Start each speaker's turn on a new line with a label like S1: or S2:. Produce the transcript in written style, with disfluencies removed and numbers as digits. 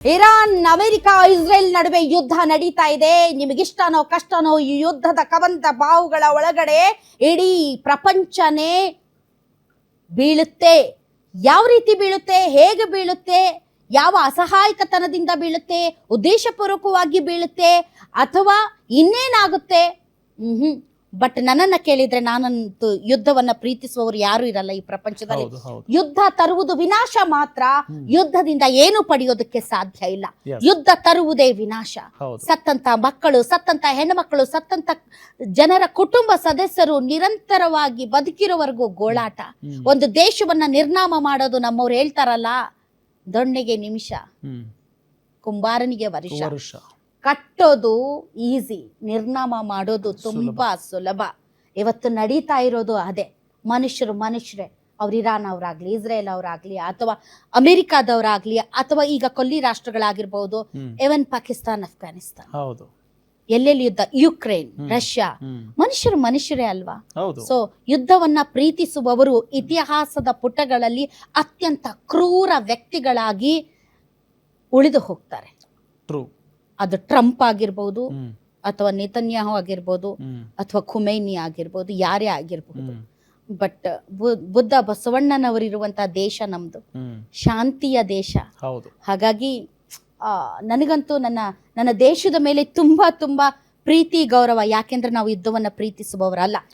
S1: Iran, America, Israel ನಡುವೆ ಯುದ್ಧ ನಡೀತಾ ಇದೆ. ನಿಮಗಿಷ್ಟನೋ ಕಷ್ಟನೋ ಈ ಯುದ್ಧದ ಕವಂತ ಬಾವುಗಳ ಒಳಗಡೆ ಇಡೀ ಪ್ರಪಂಚನೇ ಬೀಳುತ್ತೆ. ಯಾವ ರೀತಿ ಬೀಳುತ್ತೆ, ಹೇಗೆ ಬೀಳುತ್ತೆ, ಯಾವ ಅಸಹಾಯಕತನದಿಂದ ಬೀಳುತ್ತೆ, ಉದ್ದೇಶಪೂರ್ವಕವಾಗಿ ಬೀಳುತ್ತೆ ಅಥವಾ ಇನ್ನೇನಾಗುತ್ತೆ? ಬಟ್ ನನ್ನನ್ನ ಕೇಳಿದ್ರೆ ನಾನಂತೂ ಯುದ್ಧವನ್ನ ಪ್ರೀತಿಸುವವರು ಯಾರು ಇರಲ್ಲ ಈ ಪ್ರಪಂಚದಲ್ಲಿ. ಯುದ್ಧ ತರುವುದು ವಿನಾಶ ಮಾತ್ರ. ಯುದ್ಧದಿಂದ ಏನು ಪಡೆಯೋದಕ್ಕೆ ಸಾಧ್ಯ ಇಲ್ಲ. ಯುದ್ಧ ತರುವುದೇ ವಿನಾಶ. ಸತ್ತಂತ ಮಕ್ಕಳು, ಸತ್ತಂತ ಹೆಣ್ಣುಮಕ್ಕಳು, ಸತ್ತಂತ ಜನರ ಕುಟುಂಬ ಸದಸ್ಯರು ನಿರಂತರವಾಗಿ ಬದುಕಿರೋವರೆಗೂ ಗೋಳಾಟ. ಒಂದು ದೇಶವನ್ನ ನಿರ್ನಾಮ ಮಾಡೋದು ನಮ್ಮವ್ರು ಹೇಳ್ತಾರಲ್ಲ, ದೊಣ್ಣೆಗೆ ನಿಮಿಷ, ಕುಂಬಾರನಿಗೆ ವರ್ಷ. ಕಟ್ಟೋದು ಈಸಿ, ನಿರ್ನಾಮ ಮಾಡೋದು ತುಂಬಾ ಸುಲಭ. ಇವತ್ತು ನಡೀತಾ ಇರೋದು ಅದೇ. ಮನುಷ್ಯರೇ, ಅವ್ರು ಇರಾನ್ ಅವರಾಗ್ಲಿ, ಇಸ್ರೇಲ್ ಅವರಾಗ್ಲಿ, ಅಥವಾ ಅಮೆರಿಕಾದವರಾಗ್ಲಿ, ಅಥವಾ ಈಗ ಕೊಲ್ಲಿ ರಾಷ್ಟ್ರಗಳಾಗಿರ್ಬಹುದು, ಇವನ್ ಪಾಕಿಸ್ತಾನ್, ಅಫ್ಘಾನಿಸ್ತಾನ್, ಎಲ್ಲೆಲ್ಲಿ ಯುದ್ಧ, ಯುಕ್ರೇನ್, ರಷ್ಯಾ, ಮನುಷ್ಯರೇ ಅಲ್ವಾ? ಸೊ ಯುದ್ಧವನ್ನ ಪ್ರೀತಿಸುವವರು ಇತಿಹಾಸದ ಪುಟಗಳಲ್ಲಿ ಅತ್ಯಂತ ಕ್ರೂರ ವ್ಯಕ್ತಿಗಳಾಗಿ ಉಳಿದು ಹೋಗ್ತಾರೆ. ಅದು ಟ್ರಂಪ್ ಆಗಿರ್ಬೋದು, ಅಥವಾ ನೆತನ್ಯಾಹು ಆಗಿರ್ಬೋದು, ಅಥವಾ ಖುಮೈನಿ ಆಗಿರ್ಬೋದು, ಯಾರೇ ಆಗಿರ್ಬೋದು. ಬಟ್ ಬುದ್ಧ ಬಸವಣ್ಣನವರಿರುವಂತಹ ದೇಶ ನಮ್ದು, ಶಾಂತಿಯ ದೇಶ. ಹಾಗಾಗಿ ನನಗಂತೂ ನನ್ನ ದೇಶದ ಮೇಲೆ ತುಂಬಾ ತುಂಬಾ ಪ್ರೀತಿ, ಗೌರವ. ಯಾಕೆಂದ್ರೆ ನಾವು ಯುದ್ಧವನ್ನ ಪ್ರೀತಿಸುವವರಲ್ಲ.